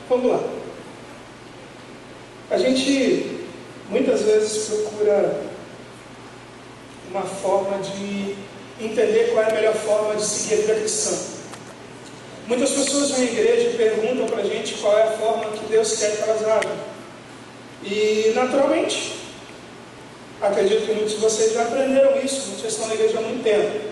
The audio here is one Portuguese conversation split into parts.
Vamos lá. A gente muitas vezes procura uma forma de entender qual é a melhor forma de seguir a vida cristã. Muitas pessoas vêm à igreja e perguntam para a gente qual é a forma que Deus quer que elas agem. E naturalmente, acredito que muitos de vocês já aprenderam isso, muitos estão na igreja há muito tempo.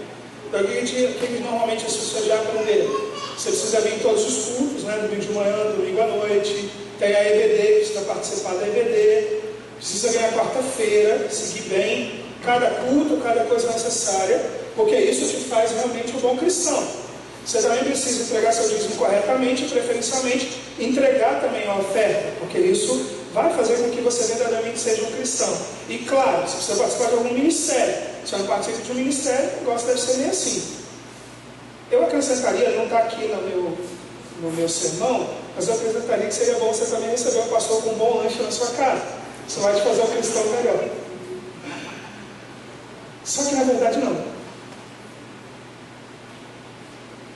Então, o que normalmente as pessoas já aprenderam? Você precisa vir em todos os cultos, né? Domingo de manhã, domingo à noite, tem a EBD, precisa participar da EBD, precisa vir na quarta-feira, seguir bem cada culto, cada coisa necessária, porque isso te faz realmente um bom cristão. Você também precisa entregar seu dízimo corretamente e, preferencialmente, entregar também a oferta, porque isso vai fazer com que você verdadeiramente seja um cristão. E claro, se você participar de algum ministério, se você não participa de um ministério, o negócio deve ser meio assim. Eu acrescentaria, não está aqui no meu sermão, mas eu acrescentaria que seria bom você também receber um pastor com um bom lanche na sua casa. Isso vai te fazer um cristão melhor. Só que na verdade não.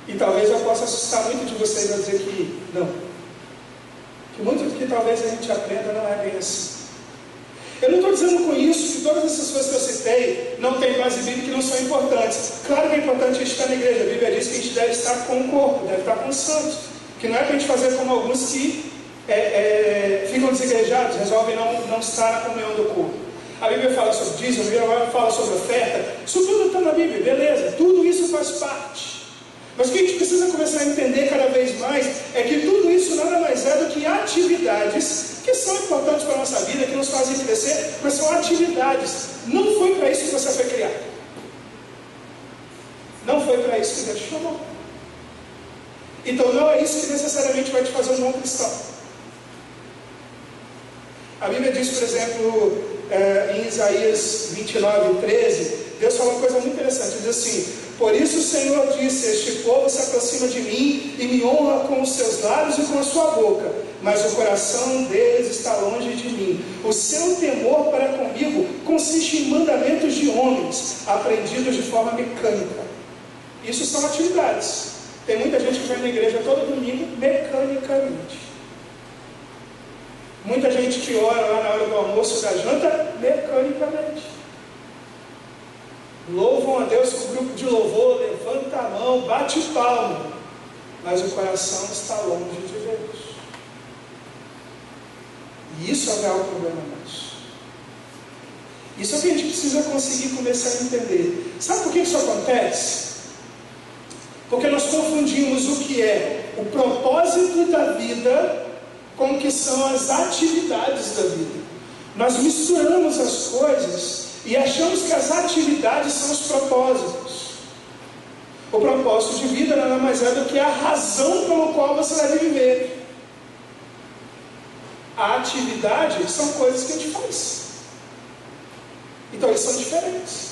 E talvez eu possa assustar muito de vocês a dizer que não. Que muito do que talvez a gente aprenda não é bem assim. Eu não estou dizendo com isso que todas essas coisas que eu citei não têm base bíblica e não são importantes. Claro que é importante a gente estar na igreja. A Bíblia diz que a gente deve estar com o corpo, deve estar com os santos. Que não é para a gente fazer como alguns que ficam desigrejados, resolvem não estar na comunhão do corpo. A Bíblia fala sobre dízimo, a Bíblia fala sobre oferta. Isso tudo está na Bíblia, beleza. Tudo isso faz parte. Mas o que a gente precisa começar a entender cada vez mais é que tudo isso nada mais é do que atividades que são importantes para a nossa vida, que nos fazem crescer, mas são atividades. Não foi para isso que você foi criado. Não foi para isso que Deus te chamou. Então não é isso que necessariamente vai te fazer um bom cristão. A Bíblia diz, por exemplo, em Isaías 29:13, Deus fala uma coisa muito interessante, diz assim: por isso o Senhor disse, este povo se aproxima de mim e me honra com os seus lábios e com a sua boca, mas o coração deles está longe de mim. O seu temor para comigo consiste em mandamentos de homens, aprendidos de forma mecânica. Isso são atividades. Tem muita gente que vai na igreja todo domingo mecanicamente. Muita gente que ora lá na hora do almoço e da janta mecanicamente. Louvam a Deus com o grupo de louvor, levanta a mão, bate palma, mas o coração está longe de Deus. E isso é o real problema nosso. Isso é o que a gente precisa conseguir começar a entender. Sabe por que isso acontece? Porque nós confundimos o que é o propósito da vida com o que são as atividades da vida. Nós misturamos as coisas e achamos que as atividades são os propósitos. O propósito de vida nada mais é do que a razão pelo qual você deve viver. A atividade são coisas que a gente faz. Então eles são diferentes.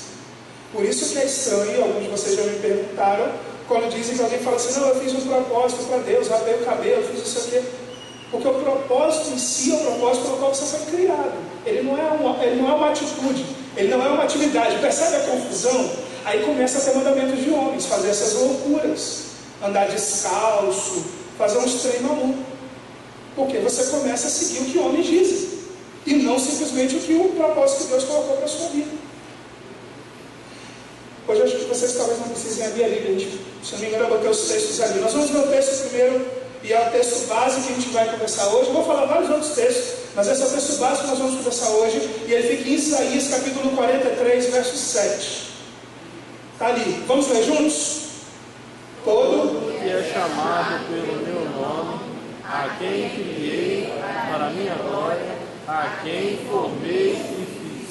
Por isso que é estranho, alguns de vocês já me perguntaram, quando dizem que alguém fala assim: não, eu fiz um propósito para Deus, rapei o cabelo, fiz isso aqui. Porque o propósito em si é o propósito pelo qual você foi criado. Ele não é uma atitude, ele não é uma atividade. Percebe a confusão? Aí começa a ter mandamentos de homens, fazer essas loucuras, andar descalço, fazer uns trem maluco. Porque você começa a seguir o que homens dizem, e não simplesmente o que o propósito que Deus colocou para a sua vida. Hoje eu acho que vocês talvez não precisem abrir a Bíblia, se não me engano eu botei os textos ali. Nós vamos ver o texto primeiro, e é o texto básico que a gente vai conversar hoje. Eu vou falar vários outros textos, mas esse é o texto básico que nós vamos conversar hoje, e ele fica em Isaías capítulo 43, verso 7. Está ali, vamos ler juntos? Todo que é chamado pelo meu nome, a quem criei para a minha glória, a quem formei e fiz.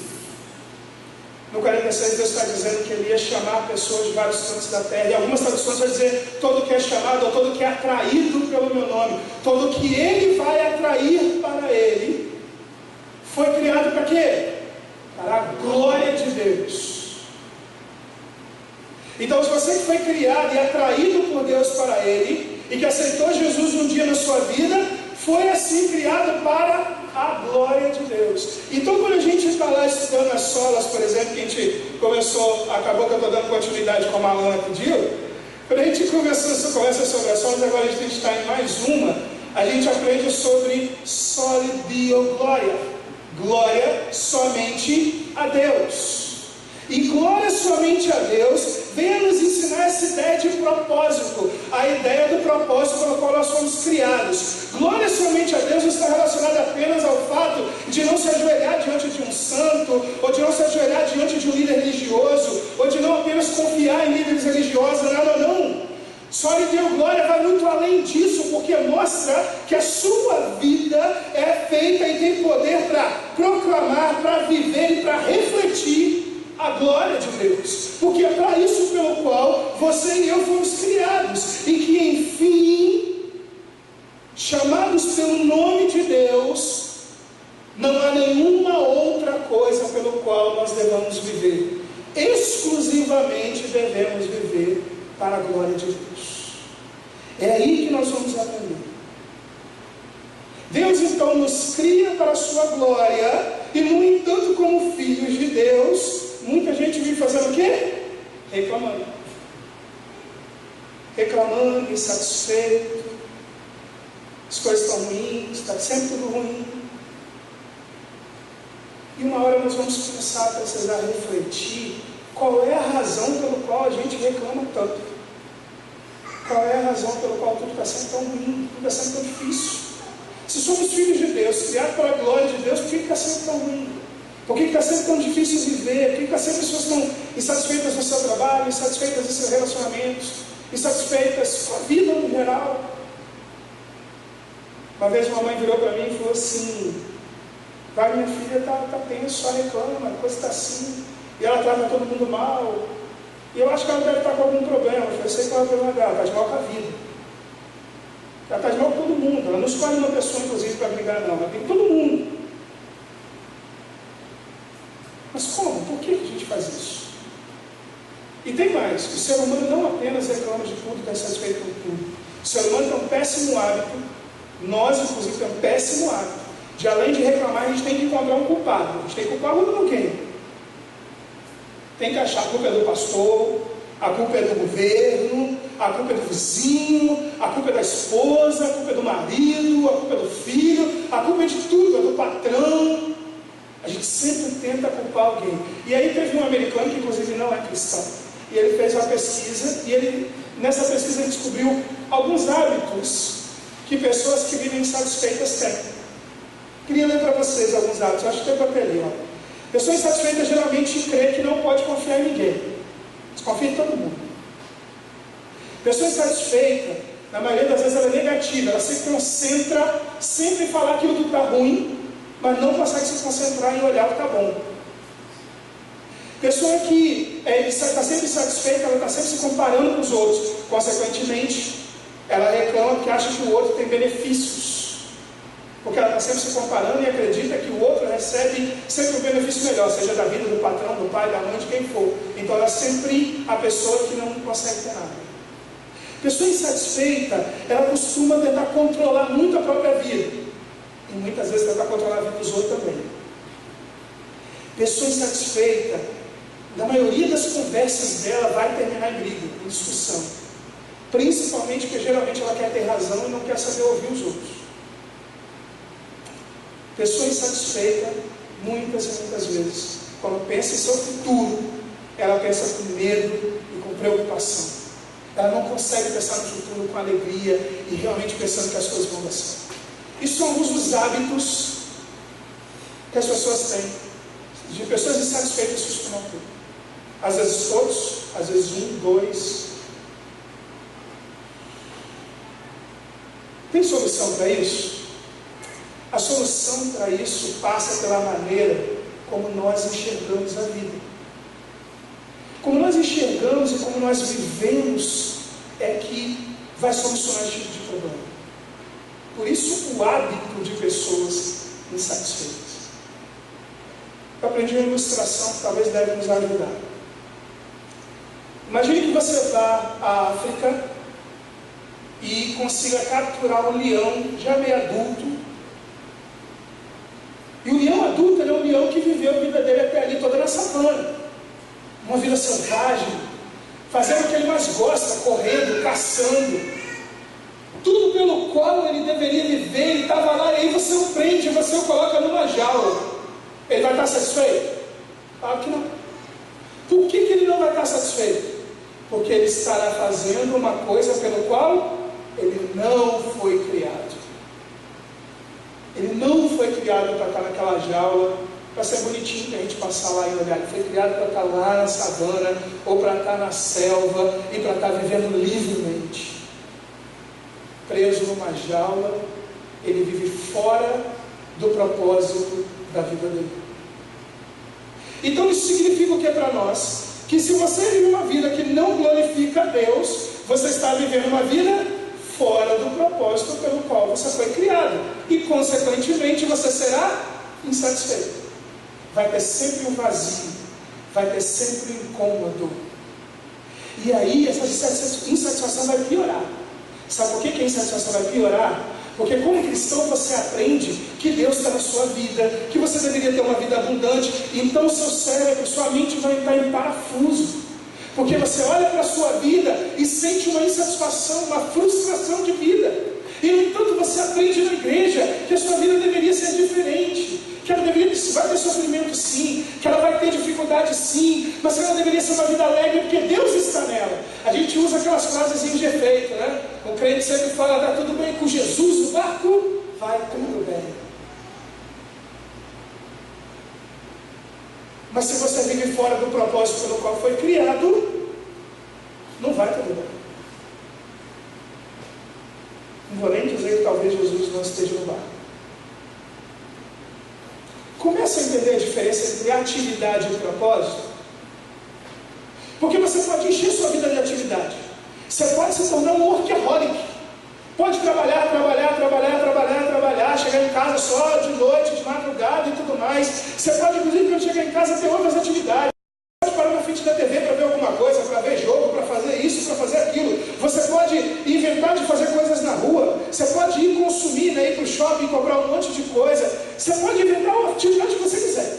No 46 Deus está dizendo que Ele ia chamar pessoas de vários cantos da terra, e algumas traduções vão dizer todo que é chamado, ou todo que é atraído pelo meu nome, todo que Ele vai atrair para Ele, foi criado para quê? Para a glória de Deus. Então, se você que foi criado e atraído por Deus para Ele, e que aceitou Jesus um dia na sua vida, foi assim criado para a glória de Deus. Então, quando a gente está lá estudando as solas, por exemplo, que a gente começou, acabou que eu estou dando continuidade como a Alana pediu, quando a gente conversa sobre as solas, agora a gente está em mais uma, a gente aprende sobre soli Deo glória, glória somente a Deus. E glória somente a Deus vem a nos ensinar essa ideia de propósito, a ideia do propósito pelo qual nós fomos criados. Glória somente a Deus não está relacionada apenas ao fato de não se ajoelhar diante de um santo, ou de não se ajoelhar diante de um líder religioso, ou de não apenas confiar em líderes religiosos, não. Só lhe deu glória, vai muito além disso, porque mostra que a sua vida é feita e tem poder para proclamar, para viver e para refletir a glória de Deus, porque é para isso pelo qual você e eu fomos criados, e que enfim, chamados pelo nome de Deus, não há nenhuma outra coisa pelo qual nós devamos viver, exclusivamente devemos viver para a glória de Deus. É aí que nós vamos aprender. Deus então nos cria para a sua glória, e no entanto, como filhos de Deus, muita gente vive fazendo o quê? Reclamando. Reclamando, insatisfeito, as coisas estão ruins, está sempre tudo ruim. E uma hora nós vamos começar a precisar refletir qual é a razão pelo qual a gente reclama tanto. Qual é a razão pelo qual tudo está sendo tão ruim, tudo está sendo tão difícil. Se somos filhos de Deus, criados para a glória de Deus, por que está sendo tão ruim? Por que está sendo tão difícil viver? Por que as pessoas estão insatisfeitas no seu trabalho, insatisfeitas nos seus relacionamentos, insatisfeitas com a vida no geral? Uma vez uma mãe virou para mim e falou assim: pai, minha filha está tenso, só reclama, a coisa está assim, e ela trata todo mundo mal, e eu acho que ela deve estar com algum problema. Eu sei qual é o problema dela, está de mal com a vida. Ela está de mal com todo mundo, ela não escolhe uma pessoa inclusive para brigar não, ela tem todo mundo. Mas como? Por que a gente faz isso? E tem mais, o ser humano não apenas reclama de tudo, está insatisfeito com tudo. O ser humano tem um péssimo hábito, nós inclusive temos um péssimo hábito, de além de reclamar, a gente tem que encontrar um culpado. A gente tem que culpar o outro quem? Tem que achar a culpa é do pastor, a culpa é do governo, a culpa é do vizinho, a culpa é da esposa, a culpa é do marido, a culpa é do filho, a culpa é de tudo, é do patrão. A gente sempre tenta culpar alguém. E aí teve um americano que inclusive não é cristão, e ele fez uma pesquisa, e nessa pesquisa ele descobriu alguns hábitos que pessoas que vivem insatisfeitas têm. Queria ler para vocês alguns hábitos, acho que tem papel ali, ó. Pessoa insatisfeita geralmente crê que não pode confiar em ninguém, desconfia em todo mundo. Pessoa insatisfeita, na maioria das vezes ela é negativa, ela se concentra sempre em falar aquilo que está ruim, mas não consegue se concentrar em olhar o que está bom. Pessoa que está sempre insatisfeita, ela está sempre se comparando com os outros, consequentemente, ela reclama porque acha que o outro tem benefícios, porque ela está sempre se comparando e acredita que o outro recebe sempre um benefício melhor, seja da vida do patrão, do pai, da mãe, de quem for. Então ela é sempre a pessoa que não consegue ter nada. Pessoa insatisfeita, ela costuma tentar controlar muito a própria vida, e muitas vezes tentar controlar a vida dos outros também. Pessoa insatisfeita, na maioria das conversas dela vai terminar em briga, em discussão, principalmente porque geralmente ela quer ter razão e não quer saber ouvir os outros. Pessoa insatisfeita, muitas e muitas vezes, quando pensa em seu futuro, ela pensa com medo e com preocupação. Ela não consegue pensar no futuro com alegria e realmente pensando que as coisas vão dar certo. Isso são alguns dos hábitos que as pessoas têm, de pessoas insatisfeitas que costumam ter. Às vezes todos, às vezes um, dois. Tem solução para isso? A solução para isso passa pela maneira como nós enxergamos a vida. Como nós enxergamos e como nós vivemos é que vai solucionar esse tipo de problema. Por isso o hábito de pessoas insatisfeitas. Eu aprendi uma ilustração que talvez deve nos ajudar. Imagine que você vá à África e consiga capturar um leão já meio adulto. E o leão adulto é um leão que viveu a vida dele até ali toda na savana, uma vida selvagem, fazendo o que ele mais gosta, correndo, caçando, tudo pelo qual ele deveria viver. Ele estava lá, e aí você o prende, você o coloca numa jaula. Ele vai estar satisfeito? Claro que não. Por que ele não vai estar satisfeito? Porque ele estará fazendo uma coisa pelo qual ele não foi criado. Ele não foi criado para estar naquela jaula, para ser bonitinho, para a gente passar lá e olhar. Ele foi criado para estar lá na savana, ou para estar na selva, e para estar vivendo livremente. Preso numa jaula, ele vive fora do propósito da vida dele. Então isso significa o que para nós? Que se você vive uma vida que não glorifica a Deus, você está vivendo uma vida fora do propósito pelo qual você foi criado. E consequentemente você será insatisfeito. Vai ter sempre um vazio, vai ter sempre um incômodo. E aí essa insatisfação vai piorar. Sabe por que a insatisfação vai piorar? Porque como cristão você aprende que Deus está na sua vida, que você deveria ter uma vida abundante. Então o seu cérebro, sua mente vai estar em parafuso. Porque você olha para a sua vida e sente uma insatisfação, uma frustração de vida. E no entanto você aprende na igreja que a sua vida deveria ser diferente. Que ela vai ter sofrimento sim, que ela vai ter dificuldade sim, mas que ela deveria ser uma vida alegre porque Deus está nela. A gente usa aquelas frases de efeito, né? O crente sempre fala, está tudo bem com Jesus no barco? Vai tudo bem. Mas se você vive fora do propósito pelo qual foi criado, não vai tudo bem. Não vou nem dizer que talvez Jesus não esteja no barco. Começa a entender a diferença entre atividade e propósito. Porque você pode encher sua vida de atividade. Você pode se tornar um workaholic. Pode trabalhar, chegar em casa só de noite, de madrugada e tudo mais. Você pode, inclusive, quando chegar em casa, ter outras atividades. Você pode parar na frente da TV para ver alguma coisa, para ver jogo, para fazer isso, para fazer aquilo. Você pode inventar de fazer coisas na rua. Você pode ir consumir, né, ir para o shopping, comprar um monte de coisa. Você pode inventar uma atividade que você quiser.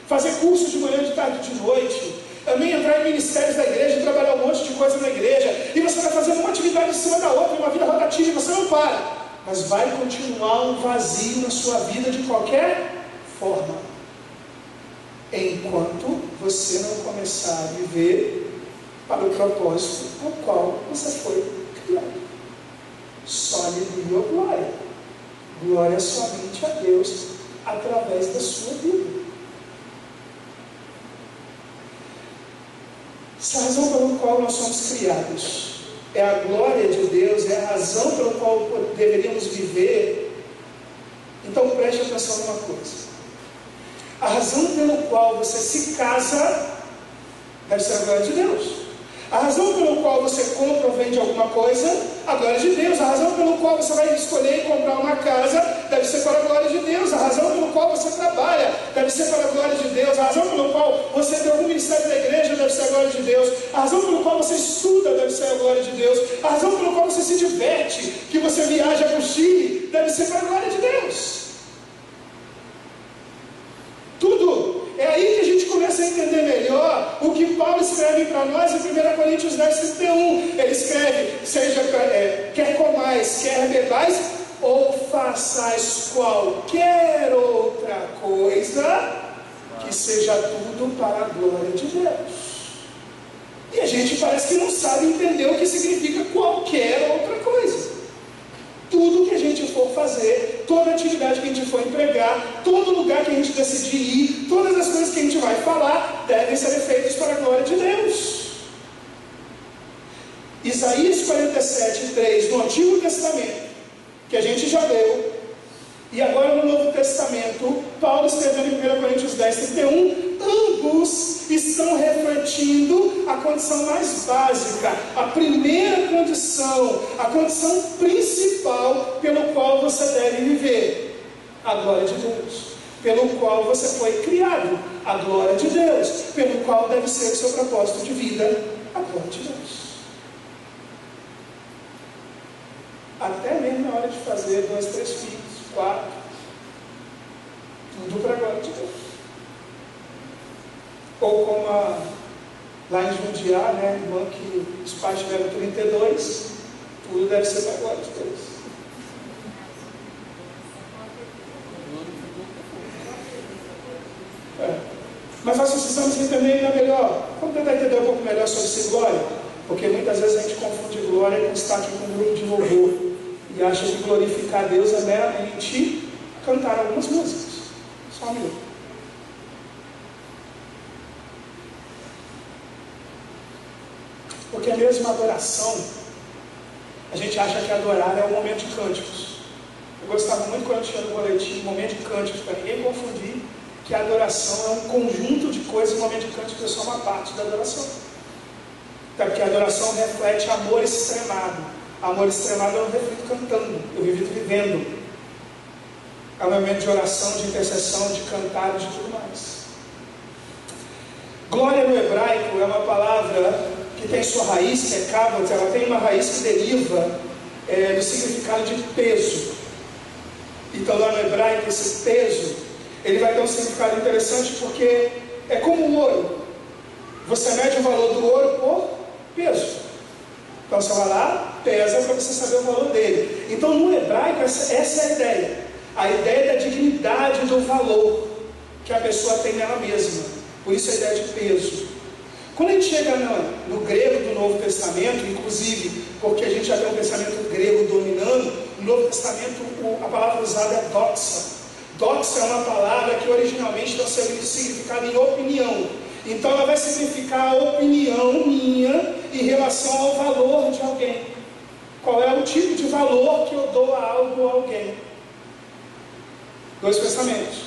Fazer curso de manhã, de tarde, de noite. Também entrar em ministérios da igreja, trabalhar um monte de coisa na igreja. E você vai fazendo uma atividade em cima da outra, uma vida rotativa, e você não para. Mas vai continuar um vazio na sua vida de qualquer forma. Enquanto você não começar a viver para o propósito ao qual você foi criado. Só lhe deu glória. Glória somente a Deus através da sua vida. Essa razão pela qual nós somos criados é a glória de Deus, é a razão pela qual deveríamos viver. Então preste atenção numa coisa. A razão pela qual você se casa deve ser a glória de Deus. A razão pela qual você compra ou vende alguma coisa, a glória de Deus. A razão pela qual você vai escolher e comprar uma casa, deve ser para a glória de Deus. A razão pela qual você trabalha, deve ser para a glória de Deus. A razão pela qual você tem algum ministério da igreja, deve ser a glória de Deus. A razão pela qual você estuda, deve ser a glória de Deus. A razão pela qual você se diverte, que você viaja para o Chile, deve ser para a glória de Deus. Tudo. É aí que a gente começa a entender melhor o que Paulo escreve para nós em 1 Coríntios 10, 31. Ele escreve, quer comais, quer bebais, ou façais qualquer outra coisa, que seja tudo para a glória de Deus. E a gente parece que não sabe entender o que significa qualquer outra coisa. Tudo que a gente for fazer, toda atividade que a gente for empregar, todo lugar que a gente decidir ir, todas as coisas que a gente vai falar, devem ser feitas para a glória de Deus. Isaías 47, 3, no Antigo Testamento, que a gente já leu, e agora no Novo Testamento, Paulo escrevendo em 1 Coríntios 10, 31, ambos estão refletindo a condição mais básica, a primeira condição, a condição principal pelo qual você deve viver, a glória de Deus, pelo qual você foi criado, a glória de Deus, pelo qual deve ser o seu propósito de vida, a glória de Deus. até mesmo na hora de fazer 2, 3 filhos, 4, tudo para a glória de Deus. Ou como lá em Jundiá, né, irmã, que os pais tiveram 32, tudo deve ser para a glória de Deus. Mas nós precisamos entender ainda melhor. Vamos tentar entender um pouco melhor sobre esse glória? Porque muitas vezes a gente confunde glória com estar aqui com um grupo de louvor e acha que glorificar a Deus é meramente cantar algumas músicas. Só um minuto. Porque mesmo a adoração, a gente acha que adorar é o momento de cânticos. Eu gostava muito quando tinha no boletim, momento de cânticos, para ninguém confundir que a adoração é um conjunto de coisas, e o momento de cânticos é só uma parte da adoração. Até porque a adoração reflete amor extremado. Amor extremado eu não reflito cantando, eu reflito vivendo. É um momento de oração, de intercessão, de cantar e de tudo mais. Glória no hebraico é uma palavra que tem sua raiz, que é kavod, ela tem uma raiz que deriva do significado de peso. Então lá no hebraico esse peso, ele vai ter um significado interessante porque é como o ouro. Você mede o valor do ouro por peso. Então você vai lá, pesa para você saber o valor dele. Então no hebraico essa é a ideia. A ideia da dignidade, do valor que a pessoa tem nela mesma. Por isso a ideia de peso. Quando a gente chega no grego do Novo Testamento, inclusive porque a gente já tem um pensamento grego dominando, no Novo Testamento a palavra usada é doxa. Doxa é uma palavra que originalmente tem o seu significado em opinião. Então ela vai significar a opinião minha em relação ao valor de alguém. Qual é o tipo de valor que eu dou a algo ou a alguém? Dois pensamentos.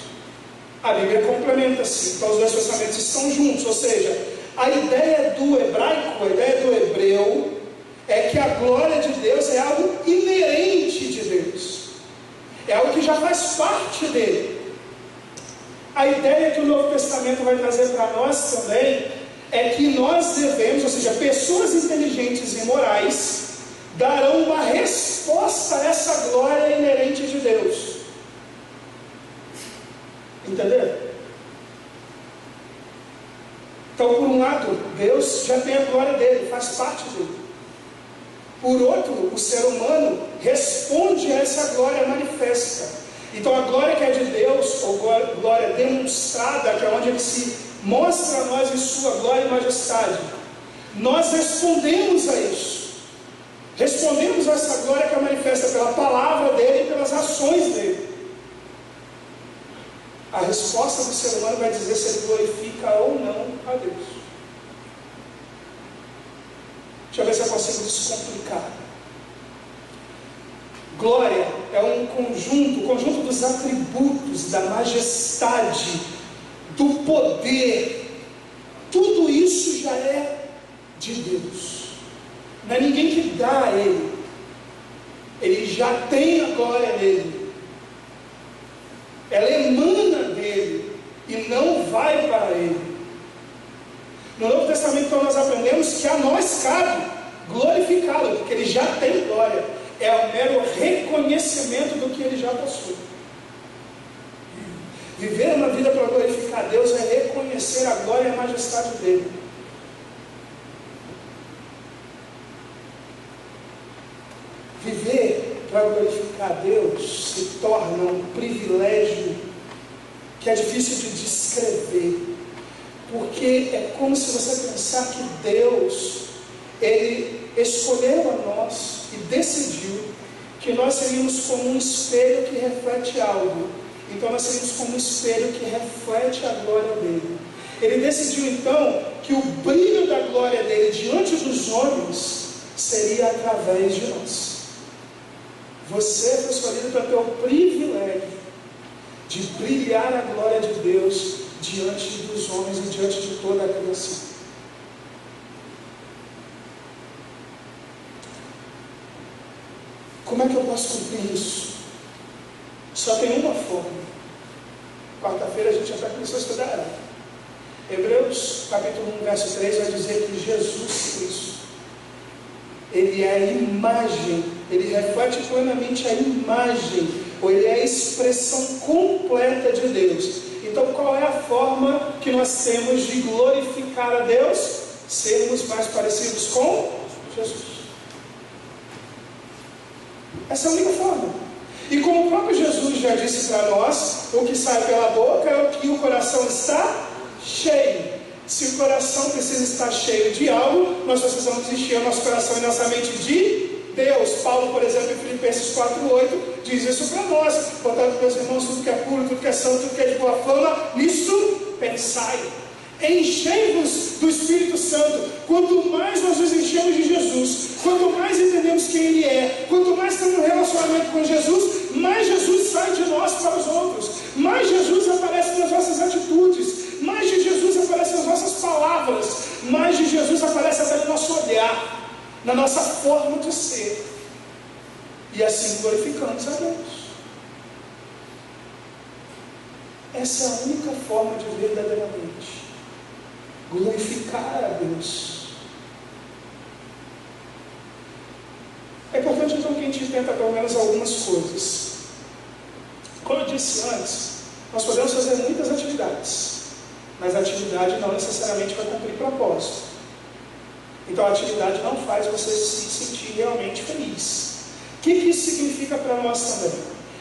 A Bíblia complementa-se. Então os dois pensamentos estão juntos. Ou seja, a ideia do hebraico, a ideia do hebreu, é que a glória de Deus é algo inerente de Deus. É algo que já faz parte dele. A ideia que o Novo Testamento vai trazer para nós também é que nós devemos, ou seja, pessoas inteligentes e morais darão uma resposta a essa glória inerente de Deus. Entendeu? Então, por um lado, Deus já tem a glória dele, faz parte dele. Por outro, o ser humano responde a essa glória manifesta. Então a glória que é de Deus, ou glória demonstrada, que é onde Ele se mostra a nós em sua glória e majestade, nós respondemos a isso. Respondemos a essa glória que é manifesta pela palavra dele e pelas ações dele. A resposta do ser humano vai dizer se ele glorifica ou não a Deus. Deixa eu ver se eu consigo descomplicar. Glória é um conjunto, o conjunto dos atributos, da majestade, do poder. Tudo isso já é de Deus. Não é ninguém que dá a Ele. Ele já tem a glória dele. Ela emana dele e não vai para Ele. No Novo Testamento, então, nós aprendemos que a nós cabe glorificá-lo, porque Ele já tem glória. É o mero reconhecimento do que Ele já possui. Viver uma vida para glorificar Deus é reconhecer a glória e a majestade dEle. Viver para glorificar Deus se torna um privilégio que é difícil de descrever. Porque é como se você pensar que Deus, Ele escolheu a nós e decidiu que nós seríamos como um espelho que reflete algo. Então nós seríamos como um espelho que reflete a glória dele. Ele decidiu então que o brilho da glória dele diante dos homens seria através de nós. Você foi escolhido para ter o privilégio de brilhar a glória de Deus diante dos homens e diante de toda a criação. Como é que eu posso cumprir isso? Só tem uma forma. Quarta-feira a gente já começou a estudar. Hebreus capítulo 1, verso 3 vai dizer que Jesus Cristo, Ele é a imagem ele reflete plenamente a imagem, ou ele é a expressão completa de Deus. Então qual é a forma que nós temos de glorificar a Deus? Sermos mais parecidos com Jesus. Essa é a única forma. E como o próprio Jesus já disse para nós, o que sai pela boca é o que o coração está cheio. Se o coração precisa estar cheio de algo, nós precisamos encher o nosso coração e nossa mente de Deus. Paulo, por exemplo, em Filipenses 4:8, diz isso para nós: portanto, meus irmãos, tudo que é puro, tudo que é santo, tudo que é de boa fama, nisso pensai. Enchei-vos do Espírito Santo. Quanto mais nós nos enchemos de Jesus, quanto mais entendemos quem Ele é, quanto mais temos um relacionamento com Jesus, mais Jesus sai de nós para os outros, mais Jesus aparece nas nossas atitudes, mais de Jesus aparece nas nossas palavras, mais de Jesus aparece até no nosso olhar, na nossa forma de ser, e assim glorificamos a Deus. Essa é a única forma de verdadeiramente glorificar a Deus. É importante então que a gente entenda pelo menos algumas coisas. Como eu disse antes, nós podemos fazer muitas atividades, mas a atividade não necessariamente vai cumprir propósito. Então a atividade não faz você se sentir realmente feliz. O que isso significa para nós também?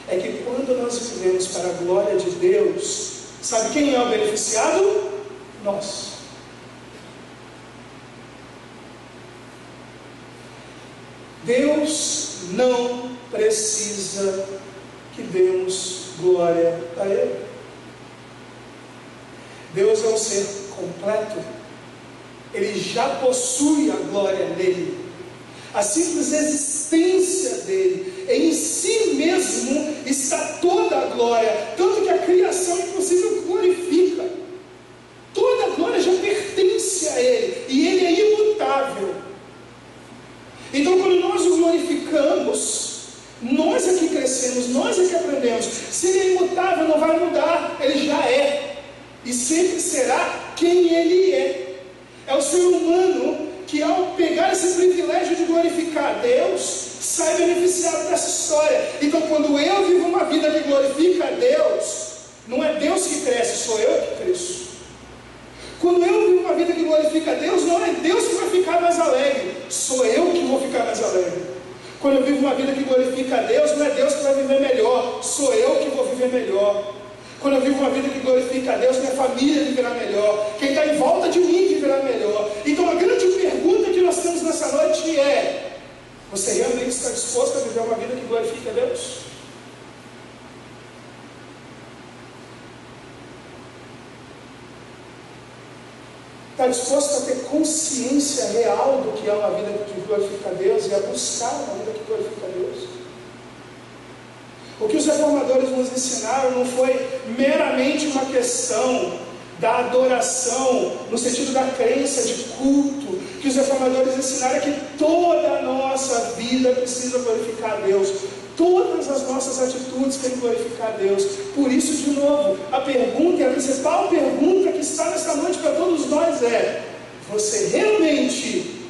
É que quando nós vivemos para a glória de Deus, sabe quem é o beneficiado? Nós. Deus não precisa que demos glória a Ele. Deus é um ser completo. Ele já possui a glória dele. A simples existência dele, em si mesmo, está toda a glória. Tanto que a criação, inclusive, o glorifica. Toda a glória já pertence a Ele. E Ele é imutável. Então, quando nós o glorificamos, nós é que crescemos, nós é que aprendemos. Se Ele é imutável, não vai mudar. Ele já é. E sempre será quem Ele é. É o ser humano que, ao pegar esse privilégio de glorificar a Deus, sai beneficiado dessa história. Então, quando eu vivo uma vida que glorifica a Deus, não é Deus que cresce, sou eu que cresço. Quando eu vivo uma vida que glorifica a Deus, não é Deus que vai ficar mais alegre, sou eu que vou ficar mais alegre. Quando eu vivo uma vida que glorifica a Deus, não é Deus que vai viver melhor, sou eu que vou viver melhor. Quando eu vivo uma vida que glorifica a Deus, minha família viverá melhor, quem está em volta de mim viverá melhor. Então a grande pergunta que nós temos nessa noite é: você realmente está disposto a viver uma vida que glorifica a Deus? Está disposto a ter consciência real do que é uma vida que glorifica a Deus e a buscar uma vida que glorifica a Deus? O que os reformadores nos ensinaram não foi meramente uma questão da adoração, no sentido da crença de culto. O que os reformadores ensinaram é que toda a nossa vida precisa glorificar a Deus. Todas as nossas atitudes têm que glorificar a Deus. Por isso, de novo, a pergunta, a principal pergunta que está nessa noite para todos nós é: você realmente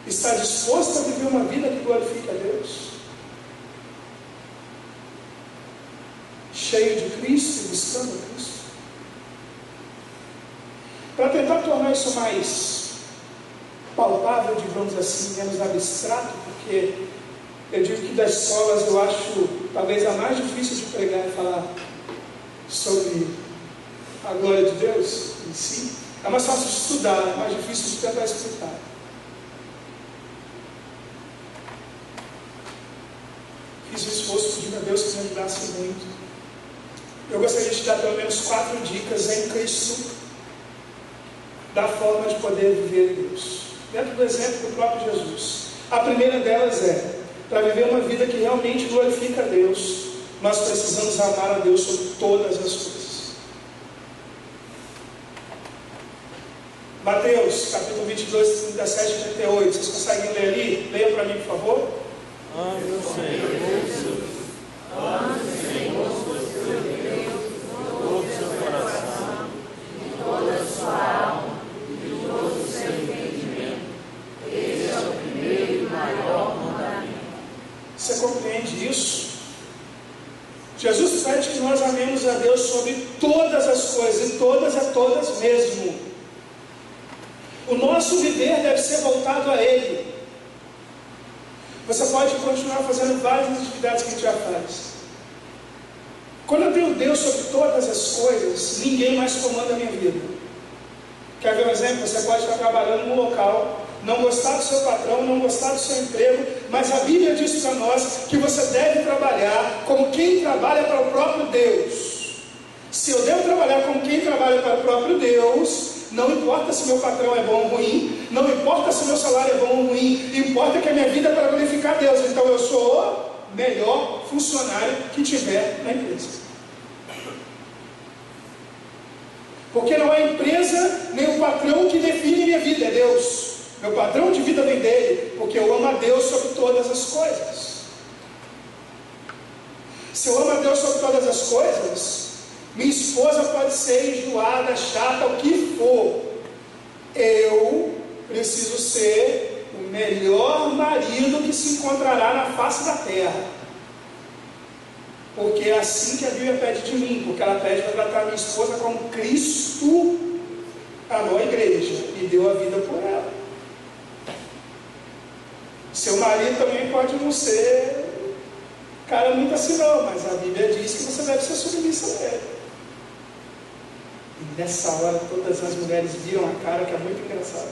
está disposto a viver uma vida que glorifica a Deus? Cheio de Cristo e buscando a Cristo? Para tentar tornar isso mais palpável, digamos assim, menos abstrato, porque eu digo que das solas eu acho talvez a mais difícil de pregar e falar sobre a glória de Deus em si. É mais fácil de estudar, é mais difícil de tentar explicar. Fiz o esforço pedindo a Deus que me ajudasse muito. Eu gostaria de dar pelo menos 4 dicas em Cristo da forma de poder viver em Deus, dentro do exemplo do próprio Jesus. A primeira delas é: para viver uma vida que realmente glorifica a Deus, nós precisamos amar a Deus sobre todas as coisas. Mateus, capítulo 22, 37 e 38. Vocês conseguem ler ali? Leiam para mim, por favor. Ame o Senhor, ame o Senhor, seu Deus, de todo o seu coração, de toda a sua alma, de todo o seu entendimento. Esse é o primeiro e maior mandamento. pede que nós amemos a Deus sobre todas as coisas, e todas a todas mesmo. O nosso viver deve ser voltado a Ele. Você pode continuar fazendo várias atividades que a gente já faz. Quando eu tenho Deus sobre todas as coisas, ninguém mais comanda a minha vida. Quer ver um exemplo? Você pode estar trabalhando num local, não gostar do seu patrão, não gostar do seu emprego, mas a Bíblia diz para nós que você deve trabalhar como quem trabalha para o próprio Deus. Se eu devo trabalhar como quem trabalha para o próprio Deus, não importa se meu patrão é bom ou ruim, não importa se meu salário é bom ou ruim, importa que a minha vida é para glorificar Deus. Então eu sou o melhor funcionário que tiver na empresa. Porque não é a empresa nem o patrão que define minha vida, é Deus. Meu padrão de vida vem dele, porque eu amo a Deus sobre todas as coisas. Se eu amo a Deus sobre todas as coisas, minha esposa pode ser enjoada, chata, o que for. Eu preciso ser o melhor marido que se encontrará na face da terra. Porque é assim que a Bíblia pede de mim, porque ela pede para tratar minha esposa como Cristo amou a igreja e deu a vida por ela. Seu marido também pode não ser cara muito assim não, mas a Bíblia diz que você deve ser submissa a ele. E nessa hora todas as mulheres viram a cara, que é muito engraçado.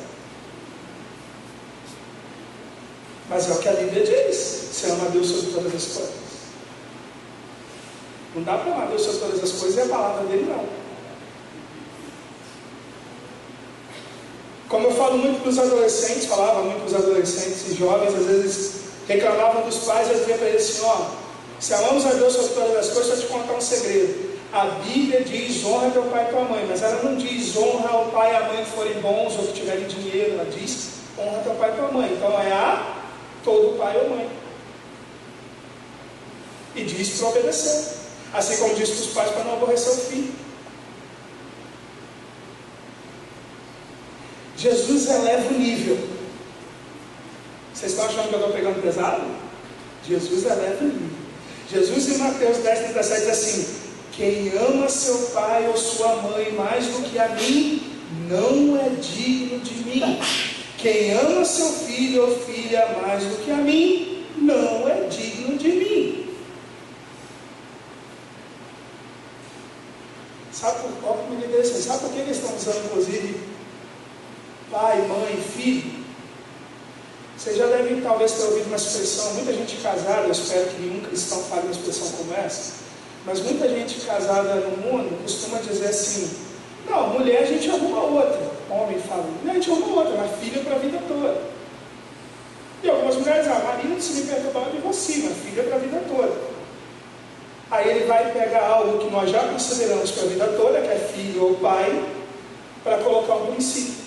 Mas é o que a Bíblia diz: você ama a Deus sobre todas as coisas. Não dá para amar a Deus sobre todas as coisas e a palavra dele não. Como eu falo muito para os adolescentes, falava muito para os adolescentes e jovens, às vezes reclamavam dos pais, eu dizia para eles assim: ó, se amamos a Deus sobre todas as coisas, deixa eu te contar um segredo. A Bíblia diz: honra teu pai e tua mãe, mas ela não diz honra o pai e a mãe que forem bons ou que tiverem dinheiro. Ela diz: honra teu pai e tua mãe. Então é a todo pai ou mãe. E diz para obedecer. Assim como diz para os pais para não aborrecer o filho. Jesus eleva o nível. Vocês estão achando que eu estou pegando pesado? Jesus eleva o nível. Jesus em Mateus 10:37 diz assim: quem ama seu pai ou sua mãe mais do que a mim, não é digno de mim. Quem ama seu filho ou filha mais do que a mim, não é digno de mim. Sabe por que eles estão usando, inclusive, pai, mãe, filho? Vocês já devem talvez ter ouvido uma expressão, muita gente casada, eu espero que nenhum cristão fale uma expressão como essa, mas muita gente casada no mundo costuma dizer assim: não, mulher a gente arruma outra. Homem fala: não, a gente arruma outra, mas filha para a vida toda. E algumas mulheres: marido, se me perturbar, eu divorcio, mas filha para a vida toda. Aí ele vai pegar algo que nós já consideramos para a vida toda, que é filho ou pai, para colocar um princípio.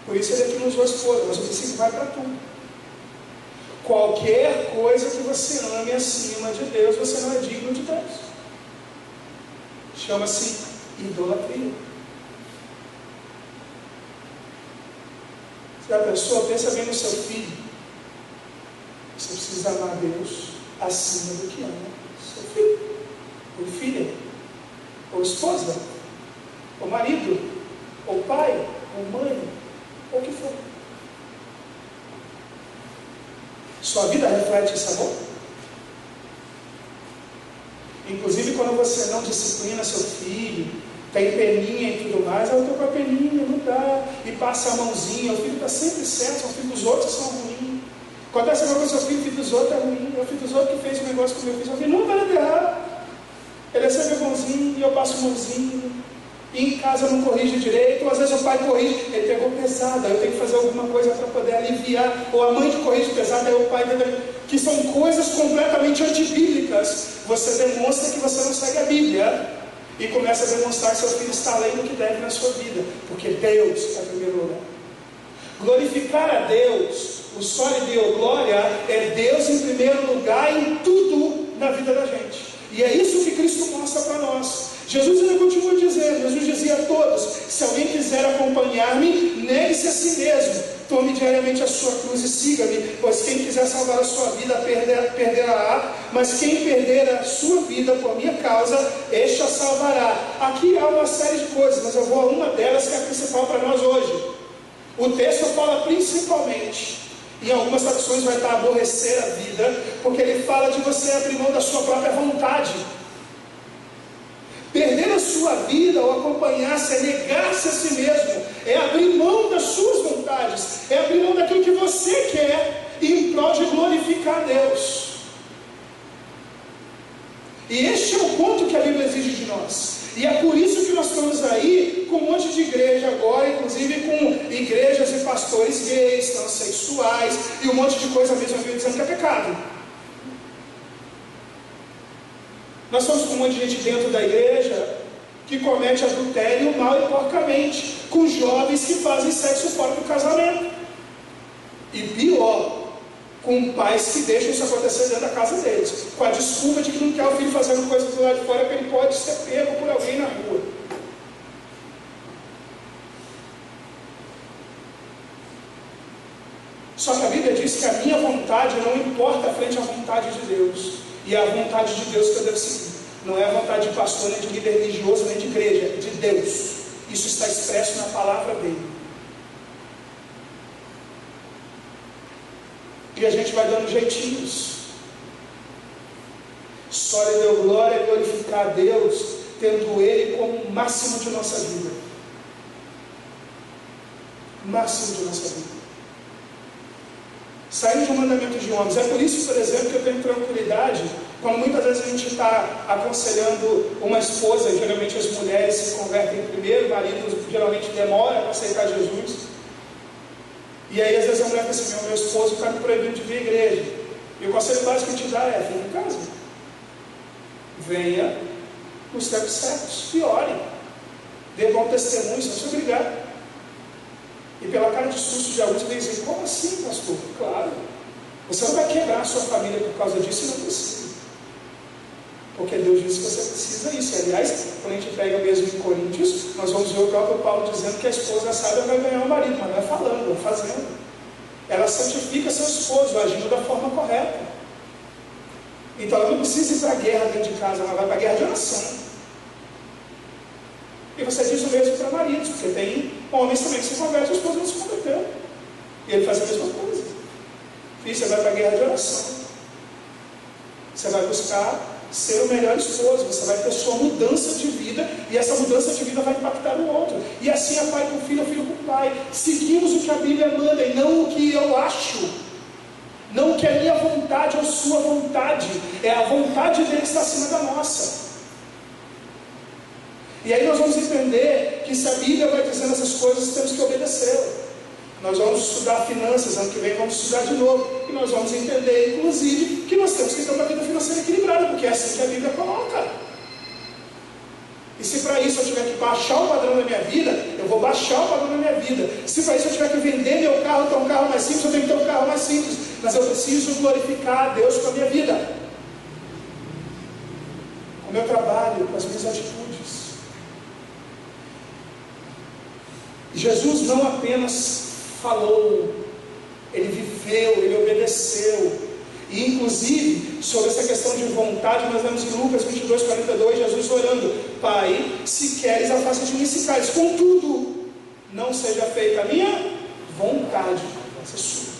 Por isso ele aqui não usou esposa, mas o princípio vai para tudo. Qualquer coisa que você ame acima de Deus, você não é digno de Deus. Chama-se idolatria. Se a pessoa pensa bem no seu filho, você precisa amar Deus acima do que ama seu filho, ou filha, ou esposa, ou marido, ou pai, ou mãe, ou o que for. Sua vida reflete esse amor? Inclusive quando você não disciplina seu filho, tem peninha e tudo mais, eu estou com a peninha, não dá, e passa a mãozinha, o filho está sempre certo, o filho dos outros são ruins. Acontece agora com o seu filho, o filho dos outros é ruim, é o filho dos outros que fez um negócio com o meu filho, não vai nada errado. Ele é sempre bonzinho e eu passo bonzinho, e em casa não corrige direito, ou às vezes o pai corrige, ele pegou pesado, aí eu tenho que fazer alguma coisa para poder aliviar, ou a mãe que corrige pesado, aí o pai que são coisas completamente antibíblicas. Você demonstra que você não segue a Bíblia e começa a demonstrar que seu filho está além do que deve na sua vida, porque Deus é o primeiro lugar. Glorificar a Deus, o só lhe deu glória, é Deus em primeiro lugar em tudo na vida da gente. E é isso que Cristo mostra para nós. Jesus ainda continua dizendo, Jesus dizia a todos: se alguém quiser quiser acompanhar-me, negue-se a si mesmo, tome diariamente a sua cruz e siga-me, pois quem quiser salvar a sua vida perderá, mas quem perder a sua vida por minha causa, este a salvará. Aqui há uma série de coisas, mas eu vou a uma delas que é a principal para nós hoje. O texto fala principalmente, em algumas traduções vai estar aborrecer a vida, porque ele fala de você abrir mão da sua própria vontade. Perder a sua vida ou acompanhar-se é negar-se a si mesmo, é abrir mão das suas vontades, é abrir mão daquilo que você quer em prol de glorificar a Deus. E este é o ponto que a Bíblia exige de nós. E é por isso que nós estamos aí com um monte de igreja agora, inclusive com igrejas e pastores gays, transexuais e um monte de coisa mesmo dizendo que é pecado. Nós estamos com um monte de gente dentro da igreja que comete adultério mal e porcamente, com jovens que fazem sexo fora do casamento. E pior, com pais que deixam isso acontecer dentro da casa deles, com a desculpa de que não quer o filho fazendo coisa do lado de fora, porque ele pode ser pego por alguém na rua. Só que a Bíblia diz que a minha vontade não importa frente à vontade de Deus. E é a vontade de Deus que eu devo seguir. Não é a vontade de pastor, nem de líder religioso, nem de igreja, é de Deus. Isso está expresso na palavra dele. E a gente vai dando jeitinhos. Só lhe deu glória e glorificar a Deus, tendo Ele como o máximo de nossa vida. Máximo de nossa vida. Saindo de um mandamento de homens. É por isso, por exemplo, que eu tenho tranquilidade quando muitas vezes a gente está aconselhando uma esposa, e geralmente as mulheres se convertem primeiro, o marido geralmente demora para aceitar Jesus. E aí às vezes a mulher fala assim: meu esposo está me proibindo de vir à igreja. E o conselho básico que a gente dá é: venha em casa. Venha nos tempos certos e ore. Dê bom testemunho, sem se obrigar. E pela cara de susto de alguns dizem: como assim, pastor? Claro, você não vai quebrar a sua família por causa disso e não precisa. Porque Deus disse que você precisa disso. Aliás, quando a gente pega mesmo em Coríntios, nós vamos ver o próprio Paulo dizendo que a esposa sábia vai ganhar o marido, mas não é falando, é fazendo. Ela santifica seu esposo, agindo da forma correta. Então ela não precisa ir para a guerra dentro de casa, ela vai para a guerra de oração. E você diz o mesmo para maridos, porque tem homens também que se convertem, a esposa não se converteu. E ele faz a mesma coisa. Filho, você vai para a guerra de oração. Você vai buscar ser o melhor esposo, você vai ter sua mudança de vida, e essa mudança de vida vai impactar o outro. E assim é pai com filho, filho com pai. Seguimos o que a Bíblia manda e não o que eu acho, não o que é minha vontade ou sua vontade. É a vontade dele que está acima da nossa. E aí nós vamos entender que se a Bíblia vai dizendo essas coisas, temos que obedecê-la. Nós vamos estudar finanças, ano que vem vamos estudar de novo. E nós vamos entender, inclusive, que nós temos que ter uma vida financeira equilibrada, porque é assim que a Bíblia coloca. E se para isso eu tiver que baixar o padrão da minha vida, eu vou baixar o padrão da minha vida. Se para isso eu tiver que vender meu carro, ter um carro mais simples, eu tenho que ter um carro mais simples. Mas eu preciso glorificar a Deus com a minha vida, com o meu trabalho, com as minhas atitudes. Jesus não apenas falou, ele viveu, ele obedeceu. E inclusive, sobre essa questão de vontade, nós vemos em Lucas 22, 42, Jesus orando: Pai, se queres, afasta de mim esse cálice, contudo, não seja feita a minha vontade, mas a sua.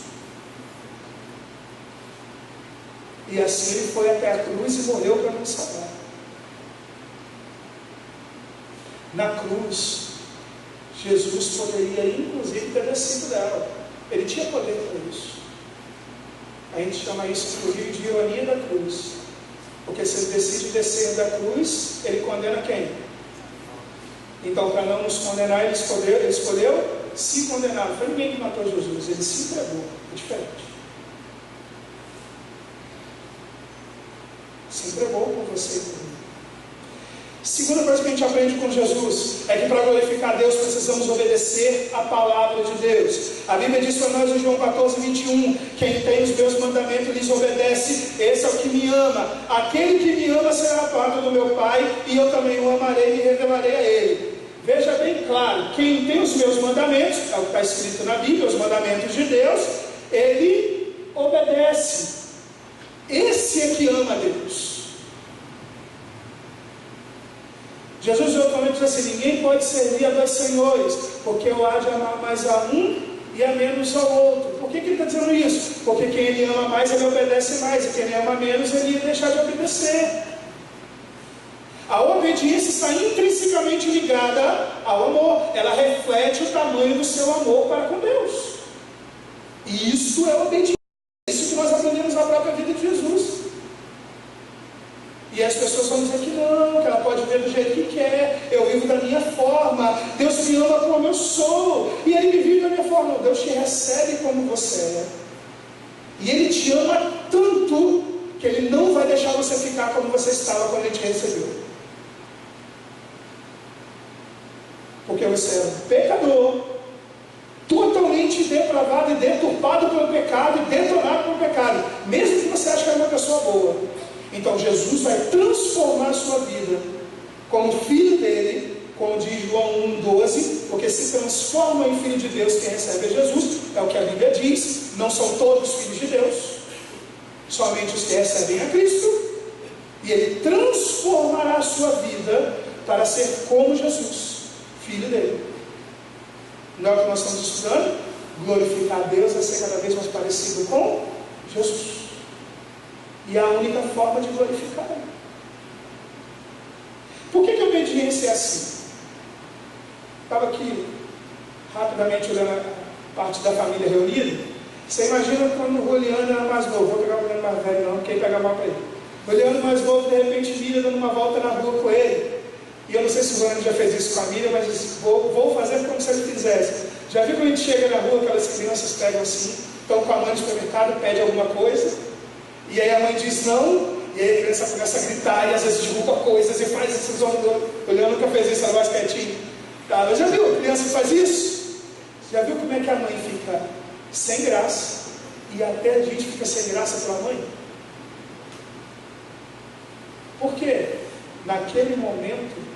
E assim ele foi até a cruz e morreu para nos salvar. Na cruz, Jesus poderia inclusive ter descido dela. Ele tinha poder para isso. A gente chama isso inclusive de ironia da cruz. Porque se ele decide descer da cruz, ele condena quem? Então, para não nos condenar, ele escolheu se condenar. Não foi ninguém que matou Jesus, ele se entregou. É diferente. Se entregou por você e por mim. Segunda coisa que a gente aprende com Jesus é que para glorificar a Deus precisamos obedecer a palavra de Deus. A Bíblia diz para nós em João 14, 21: quem tem os meus mandamentos lhes obedece, esse é o que me ama. Aquele que me ama será a parte do meu Pai, e eu também o amarei e me revelarei a ele. Veja bem claro, quem tem os meus mandamentos, é o que está escrito na Bíblia, os mandamentos de Deus, ele obedece. Esse é que ama a Deus. Jesus em outro momento diz assim: ninguém pode servir a dois senhores, porque eu há de amar mais a um e a menos ao outro. Por que ele está dizendo isso? Porque quem ele ama mais, ele obedece mais, e quem ele ama menos, ele ia deixar de obedecer. A obediência está intrinsecamente ligada ao amor. Ela reflete o tamanho do seu amor para com Deus. E isso é obediência. Isso que nós aprendemos na própria vida de Jesus. E as pessoas vão dizer que não, que ela pode ver do jeito que quer, eu vivo da minha forma, Deus me ama como eu sou, e Ele me vive da minha forma. Não, Deus te recebe como você é. E Ele te ama tanto que Ele não vai deixar você ficar como você estava quando Ele te recebeu. Porque você é um pecador, totalmente depravado e deturpado pelo pecado e detonado pelo pecado, mesmo que você ache que é uma pessoa boa. Então Jesus vai transformar a sua vida como filho dele, como diz João 1,12, porque se transforma em filho de Deus quem recebe a Jesus, é o que a Bíblia diz. Não são todos filhos de Deus, somente os que recebem a Cristo. E Ele transformará a sua vida para ser como Jesus, filho dele. Não é o que nós estamos estudando? Glorificar a Deus é ser cada vez mais parecido com Jesus. E é a única forma de glorificar. Por que a obediência é assim? Estava aqui rapidamente olhando a parte da família reunida. Você imagina quando o Juliano era mais novo. Vou pegar o Juliano mais velho não, porque ele pega mal para ele. O Juliano mais novo, de repente, vira dando uma volta na rua com ele. E eu não sei se o Juliano já fez isso com a Miriam, mas vou fazer como se ele fizesse. Já viu quando a gente chega na rua, aquelas crianças pegam assim, estão com a mãe no supermercado, pede alguma coisa, e aí a mãe diz não, e aí a criança começa a gritar, e às vezes derruba coisas, e faz esses olhos. O Juliano nunca fez isso, ela mais quietinho. Tá, mas já viu a criança que faz isso? Já viu como é que a mãe fica sem graça, e até a gente fica sem graça pela mãe? Por quê? Naquele momento,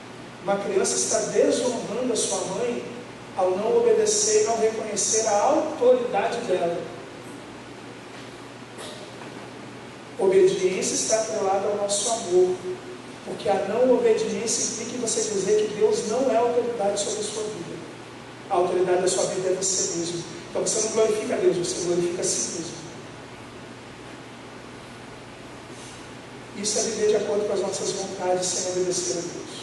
uma criança está desonrando a sua mãe ao não obedecer e não reconhecer a autoridade dela. Obediência está atrelada ao nosso amor, porque a não obediência implica em você dizer que Deus não é autoridade sobre a sua vida. A autoridade da sua vida é você mesmo. Então você não glorifica a Deus, você glorifica a si mesmo. Isso é viver de acordo com as nossas vontades sem obedecer a Deus.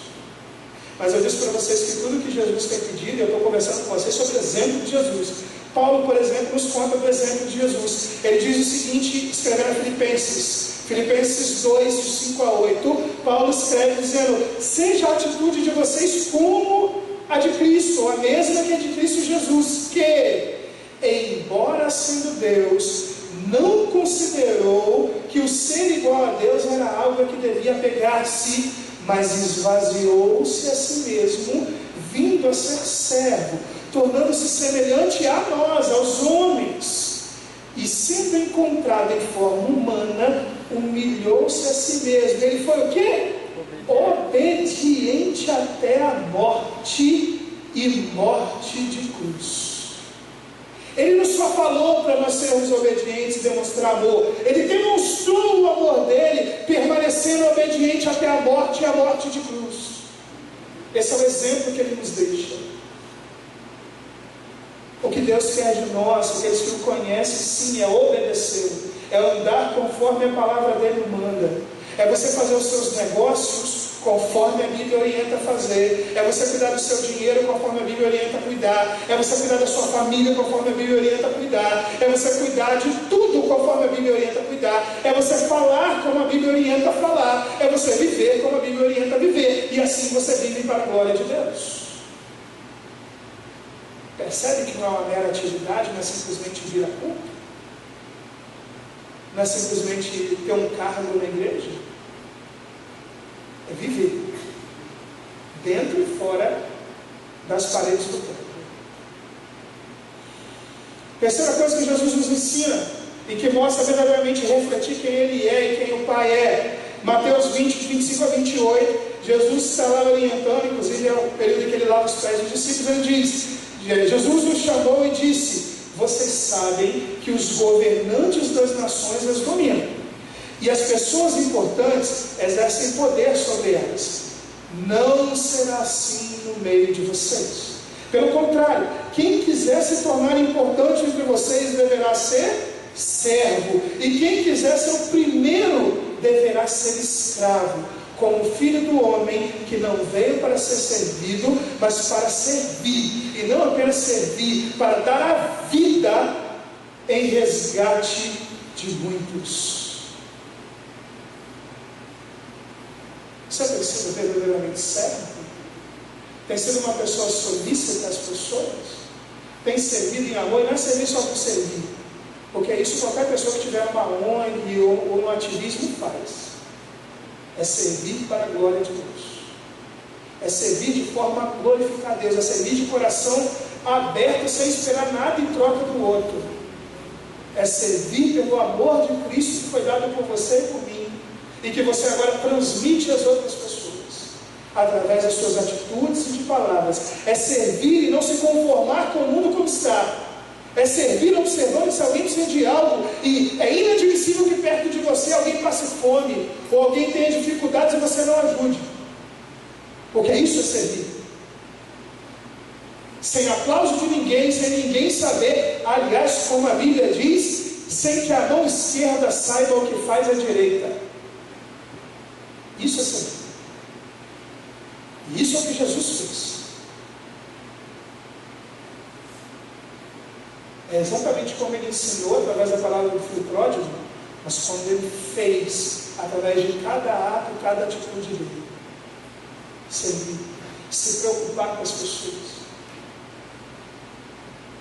Mas eu disse para vocês que tudo que Jesus tem pedido, e eu estou conversando com vocês sobre o exemplo de Jesus. Paulo, por exemplo, nos conta do exemplo de Jesus. Ele diz o seguinte, escrevendo a Filipenses 2, de 5 a 8, Paulo escreve dizendo: seja a atitude de vocês como a de Cristo, ou a mesma que a de Cristo Jesus, que, embora sendo Deus, não considerou que o ser igual a Deus era algo a que devia apegar-se, mas esvaziou-se a si mesmo, vindo a ser servo, tornando-se semelhante a nós, aos homens, e sendo encontrado em forma humana, humilhou-se a si mesmo. Ele foi o quê? Obediente até a morte, e morte de cruz. Ele não só falou para nós sermos obedientes e demonstrar amor, Ele demonstrou o amor dele, permanecendo obediente até a morte e a morte de cruz. Esse é o exemplo que Ele nos deixa. O que Deus quer de nós, aqueles que o conhecem, sim, é obedecê-lo, é andar conforme a palavra dele manda, é você fazer os seus negócios conforme a Bíblia orienta a fazer, é você cuidar do seu dinheiro conforme a Bíblia orienta a cuidar, é você cuidar da sua família conforme a Bíblia orienta a cuidar, é você cuidar de tudo conforme a Bíblia orienta a cuidar, é você falar como a Bíblia orienta a falar, é você viver como a Bíblia orienta a viver, e assim você vive para a glória de Deus. Percebe que não é uma mera atividade, não é simplesmente vir a culto, não é simplesmente ter um cargo na igreja, é viver dentro e fora das paredes do templo. Terceira coisa que Jesus nos ensina e que mostra verdadeiramente refletir quem Ele é e quem o Pai é. Mateus 20, de 25 a 28, Jesus está lá orientando, inclusive é o período em que ele lava os pés dos discípulos. Ele diz, Jesus os chamou e disse: vocês sabem que os governantes das nações as dominam, e as pessoas importantes exercem poder sobre elas. Não será assim no meio de vocês. Pelo contrário, quem quiser se tornar importante entre vocês deverá ser servo, e quem quiser ser o primeiro deverá ser escravo, como o Filho do Homem, que não veio para ser servido, mas para servir, e não apenas servir, para dar a vida em resgate de muitos. Você tem sido verdadeiramente servo? Tem sido uma pessoa solícita às pessoas? Tem servido em amor? E não é servir só por servir, porque isso qualquer pessoa que tiver uma ONG ou um ativismo faz. É servir para a glória de Deus, é servir de forma a glorificar a Deus, é servir de coração aberto, sem esperar nada em troca do outro, é servir pelo amor de Cristo que foi dado por você e por mim, e que você agora transmite às outras pessoas, através das suas atitudes e de palavras. É servir e não se conformar com o mundo como está, é servir observando se alguém precisa de algo, e é inadmissível que perto de você alguém passe fome, ou alguém tenha dificuldades e você não ajude, porque isso é servir, sem aplauso de ninguém, sem ninguém saber, aliás, como a Bíblia diz, sem que a mão esquerda saiba o que faz a direita. Isso é servir, e isso é o que Jesus fez. É exatamente como ele ensinou através da palavra do filho pródigo, mas como ele fez através de cada ato, cada atitude dele. Servir, se preocupar com as pessoas.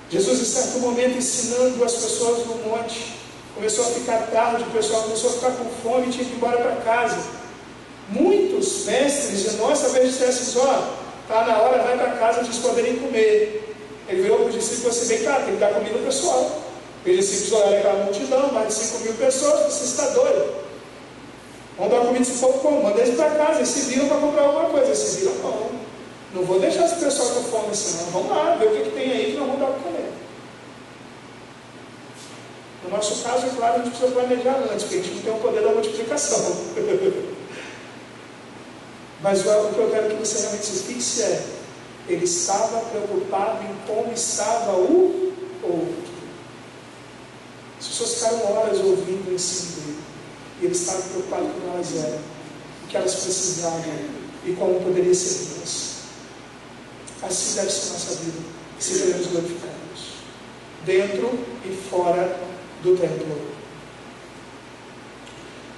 Jesus, em certo momento, ensinando as pessoas no monte, começou a ficar tarde, o pessoal começou a ficar com fome e tinha que ir embora para casa. Muitos mestres de nós talvez dissessem: ó, está na hora, vai para casa para eles poderem comer. Ele virou para os discípulos assim: vem cá, tem que dar comida ao pessoal. Os discípulos olharam aquela multidão, mais de 5.000 pessoas, você está doido? Vamos dar comida esse povo como? Manda eles para casa, eles se viram para comprar alguma coisa. Eles se viram, não vou deixar esse pessoal com fome assim, não. Vamos lá, ver o que tem aí que nós vamos dar para comer. No nosso caso, é claro, a gente precisa planejar antes, porque a gente não tem o poder da multiplicação. Mas o que eu quero que você realmente se fixe é: ele estava preocupado em como estava o outro. As pessoas ficaram horas ouvindo o ensino dele, e ele estava preocupado com como elas eram, o que elas precisavam e como poderia servi-las. Assim deve ser a nossa vida, se queremos glorificar Deus, dentro e fora do templo.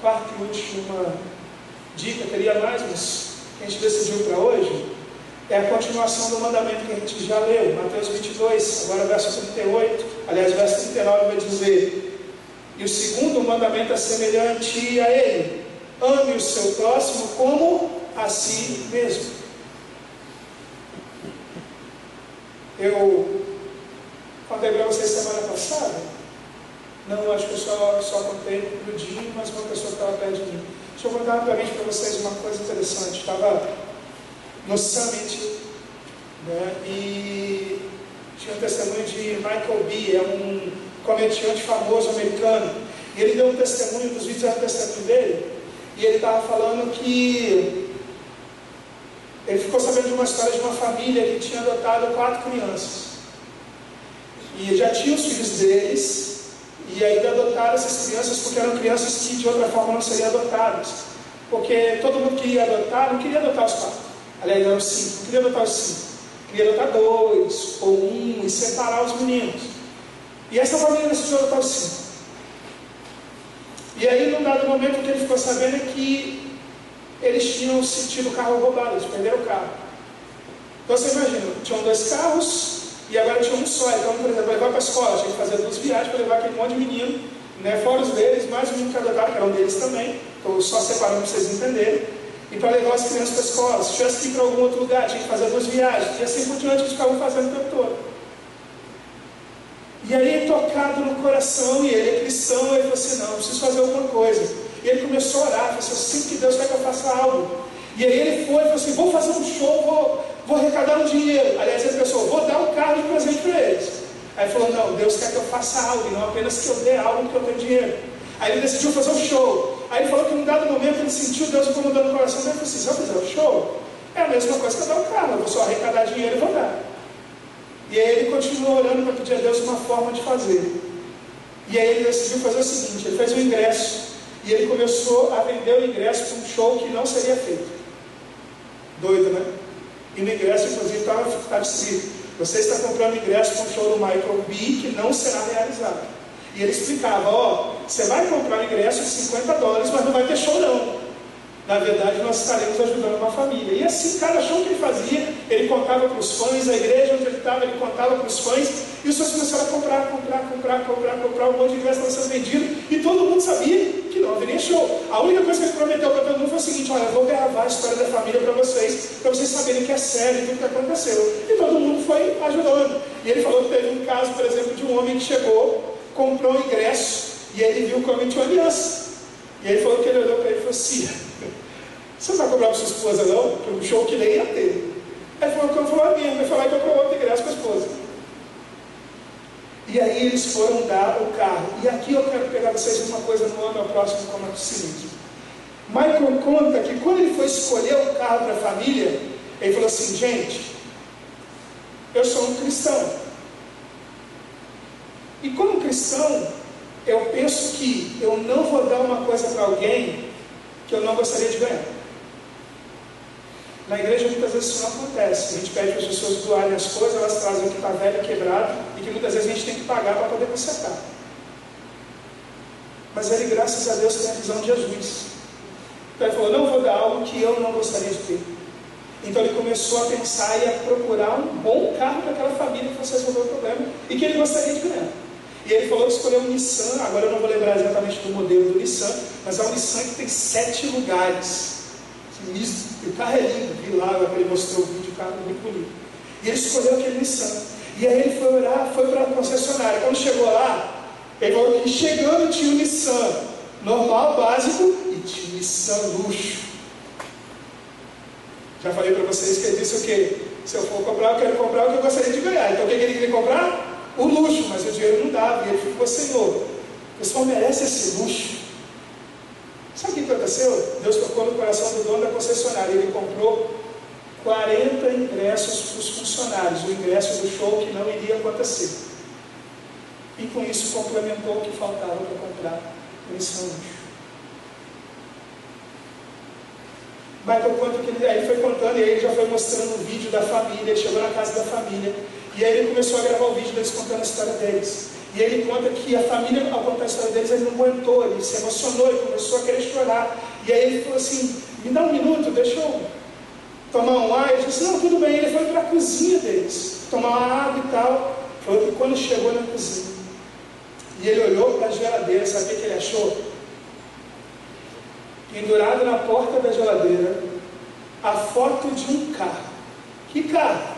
Quarta e última dica, teria mais, mas a gente decidiu para hoje, é a continuação do mandamento que a gente já leu, Mateus 22, agora verso 38, aliás, verso 39 vai dizer: e o segundo mandamento é semelhante a ele: ame o seu próximo como a si mesmo. Eu contei para vocês semana passada, não, acho que eu só contei no dia, mas uma pessoa que estava perto de mim. Deixa eu contar rapidamente para vocês uma coisa interessante. Estava no Summit, né, e tinha um testemunho de Michael B., é um comediante famoso americano, e ele deu um testemunho, dos vídeos era o testemunho dele, e ele estava falando que ele ficou sabendo de uma história de uma família que tinha adotado 4 crianças, e já tinha os filhos deles, e ainda adotaram essas crianças porque eram crianças que de outra forma não seriam adotadas, porque todo mundo que ia adotar não queria adotar os 4, aliás eram 5, não queria adotar os 5, queria adotar 2 ou 1 e separar os meninos. E essa família decidiu adotar os 5. E aí, num dado momento, o que ele ficou sabendo é que eles tinham tido o carro roubado, eles perderam o carro. Então você imagina, tinham 2 carros e agora tinha um só. Então, por exemplo, levar para a escola, tinha que fazer 2 viagens para levar aquele monte de menino, né, fora os deles, mais o menino que adotaram, que eram deles também. Estou só separando para vocês entenderem. E para levar as crianças para a escola, se tivesse que ir para algum outro lugar, tinha que fazer 2 viagens, e assim por diante eles ficavam fazendo o tempo todo. E aí, tocado no coração, e ele é cristão, ele falou assim: não, eu preciso fazer alguma coisa. E ele começou a orar, falou assim: eu sinto que Deus quer que eu faça algo. E aí ele foi e falou assim, vou fazer um show, vou arrecadar um dinheiro. Aliás, ele pensou, vou dar um carro de presente para eles. Aí ele falou, não, Deus quer que eu faça algo, e não apenas que eu dê algo que eu tenho dinheiro. Aí ele decidiu fazer um show. Aí ele falou que em um dado momento ele sentiu Deus incomodando no coração dele. Ele falou assim, se eu fizer o show, é a mesma coisa que eu dar um carro, eu vou só arrecadar dinheiro e vou dar. E aí ele continuou orando para pedir a Deus uma forma de fazer. E aí ele decidiu fazer o seguinte, ele fez um ingresso, e ele começou a vender o ingresso para um show que não seria feito. Doido, né? E no ingresso, inclusive, estava escrito, você está comprando ingresso para um show do Michael B. que não será realizado. E ele explicava, ó, você vai comprar um ingresso de $50, mas não vai ter show não. Na verdade, nós estaremos ajudando uma família. E assim, cada show que ele fazia, ele contava para os fãs, a igreja onde ele estava, ele contava para os fãs, e os fãs começaram a comprar, um monte de ingresso estava sendo vendido, e todo mundo sabia que não haveria show. A única coisa que ele prometeu para todo mundo foi o seguinte, olha, eu vou gravar a história da família para vocês saberem que é sério tudo que aconteceu. E todo mundo foi ajudando. E ele falou que teve um caso, por exemplo, de um homem que chegou, comprou um ingresso, e aí ele viu que o homem tinha uma aliança. E aí ele falou que ele olhou para ele e falou assim, você não vai cobrar para sua esposa não? Porque um show que nem ia ter. Aí ele falou a minha, vai falar que comprou outro ingresso para a esposa. E aí eles foram dar o carro. E aqui eu quero pegar vocês uma coisa no ano ao próximo como é o seguinte. Michael conta que quando ele foi escolher o carro para a família, ele falou assim, gente, eu sou um cristão. E como cristão, eu penso que eu não vou dar uma coisa para alguém que eu não gostaria de ganhar. Na igreja muitas vezes isso não acontece. A gente pede para as pessoas doarem as coisas, elas trazem o que está velho, quebrado, e que muitas vezes a gente tem que pagar para poder consertar. Mas ele, graças a Deus, tem a visão de Jesus. Então ele falou, não vou dar algo que eu não gostaria de ter. Então ele começou a pensar e a procurar um bom carro para aquela família que fosse resolver o problema e que ele gostaria de ganhar. E ele falou que escolheu um Nissan, agora eu não vou lembrar exatamente do modelo do Nissan, mas é um Nissan que tem 7 lugares. O carro é lindo, vi lá, ele mostrou o vídeo, o carro é muito bonito. E ele escolheu aquele Nissan. E aí ele foi orar, foi para a concessionária. Quando chegou lá, ele falou que chegando tinha o Nissan normal, básico, e tinha o Nissan luxo. Já falei para vocês que ele disse o quê? Se eu for comprar, eu quero comprar o que eu gostaria de ganhar. Então o que ele queria comprar? O luxo, mas o dinheiro não dava. E ele ficou, Senhor, o pessoal merece esse luxo. Sabe o que aconteceu? Deus tocou no coração do dono da concessionária. Ele comprou 40 ingressos para os funcionários. O ingresso do show que não iria acontecer. E com isso complementou o que faltava para comprar o Nissan luxo. Michael conta que ele foi contando, e aí ele já foi mostrando um vídeo da família, ele chegou na casa da família, e aí ele começou a gravar o vídeo deles contando a história deles. E aí ele conta que a família, ao contar a história deles, ele não aguentou, ele se emocionou, ele começou a querer chorar. E aí ele falou assim, me dá um minuto, deixa eu tomar um ar. Ele disse, não, tudo bem. Ele foi para a cozinha deles, tomar uma água e tal. Falou que quando chegou na cozinha, e ele olhou para a geladeira, sabe o que ele achou? Pendurado na porta da geladeira, a foto de um carro. Que carro?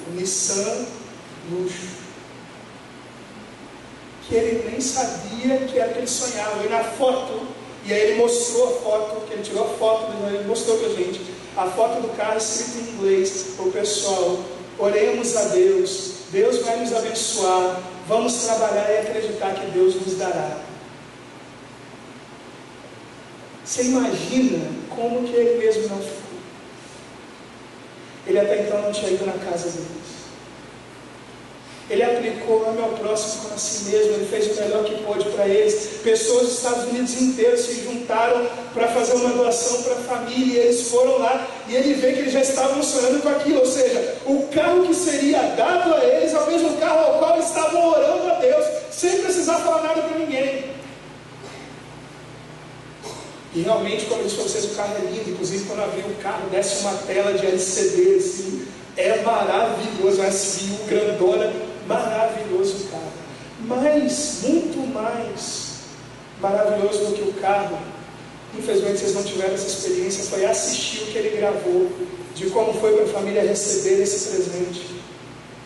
O Nissan luxo. Que ele nem sabia que era que ele sonhava. E na foto, e aí ele mostrou a foto, que ele tirou a foto, ele mostrou para a gente, a foto do carro escrita em inglês, para o pessoal, oremos a Deus, Deus vai nos abençoar, vamos trabalhar e acreditar que Deus nos dará. Você imagina como que ele mesmo não ficou? Ele até então não tinha ido na casa deles. Ele aplicou o meu próximo como a si mesmo, ele fez o melhor que pôde para eles. Pessoas dos Estados Unidos inteiros se juntaram para fazer uma doação para a família, e eles foram lá, e ele vê que eles já estavam sonhando com aquilo, ou seja, o carro que seria dado a eles é o mesmo carro ao qual eles estavam orando a Deus, sem precisar falar nada para ninguém. E realmente, como eu disse para vocês, o carro é lindo. Inclusive, quando abri o carro, desce uma tela de LCD, assim, é maravilhoso, um SUV grandona, maravilhoso o carro. Mas, muito mais maravilhoso do que o carro, infelizmente vocês não tiveram essa experiência, foi assistir o que ele gravou, de como foi para a família receber esse presente,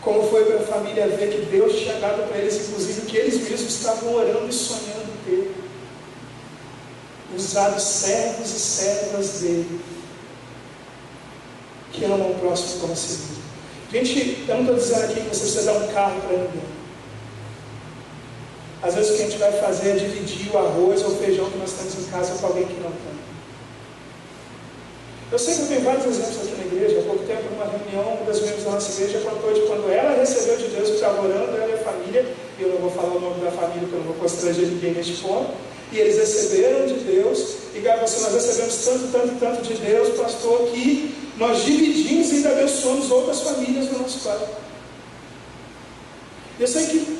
como foi para a família ver que Deus tinha dado para eles, inclusive que eles mesmos estavam orando e sonhando ter. Usado servos e servas dele que amam o próximo como a si mesmo. Gente, eu não estou dizendo aqui que você precisa dar um carro para ninguém. Às vezes o que a gente vai fazer é dividir o arroz ou o feijão que nós temos em casa com alguém que não tem. Eu sei que eu tenho vários exemplos aqui na igreja. Há pouco tempo, numa reunião, um dos membros da nossa igreja contou de quando ela recebeu de Deus, que estava orando, ela e a família, e eu não vou falar o nome da família, porque eu não vou constranger ninguém neste ponto, e eles receberam de Deus, e nós recebemos tanto de Deus, pastor, que nós dividimos e ainda abençoamos outras famílias do nosso pai. Eu sei que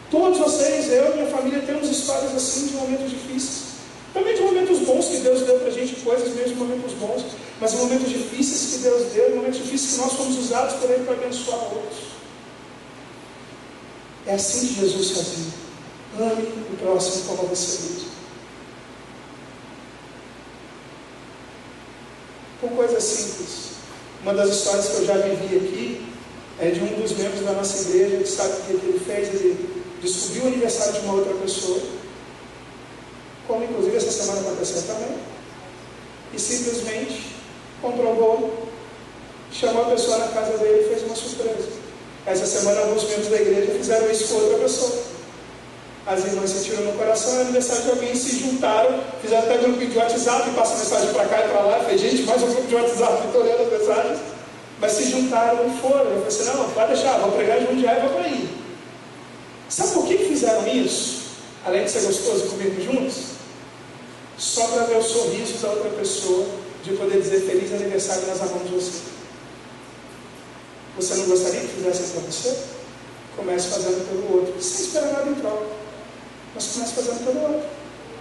todos vocês, eu e minha família, temos histórias assim de momentos difíceis. Também de momentos bons que Deus deu para a gente, coisas mesmo de momentos bons, mas momentos difíceis que Deus deu, momentos difíceis que nós fomos usados por Ele para abençoar outros. É assim que Jesus fazia. Ame o próximo como a você mesmo. Por coisas simples. Uma das histórias que eu já vivi aqui é de um dos membros da nossa igreja, que sabe o que ele fez? Ele descobriu o aniversário de uma outra pessoa, como inclusive essa semana aconteceu também, e simplesmente comprou um bolo, chamou a pessoa na casa dele e fez uma surpresa. Essa semana alguns membros da igreja fizeram isso com outra pessoa. As irmãs sentiram no coração, é aniversário de alguém, se juntaram, fizeram até grupo de WhatsApp, passa mensagem para cá e para lá, fez gente, mais um grupo de WhatsApp, estou olhando as mensagens, mas se juntaram e foram. Eu falei assim, não, pode deixar, vou pregar em Jundiaí e vou para aí. Sabe por que fizeram isso? Além de ser gostoso comigo juntos? Só para ver o sorriso da outra pessoa, de poder dizer feliz aniversário, nós amamos você. Você não gostaria que fizesse isso para você? Comece fazendo pelo outro, sem esperar nada em troca. Mas comece fazendo pelo outro,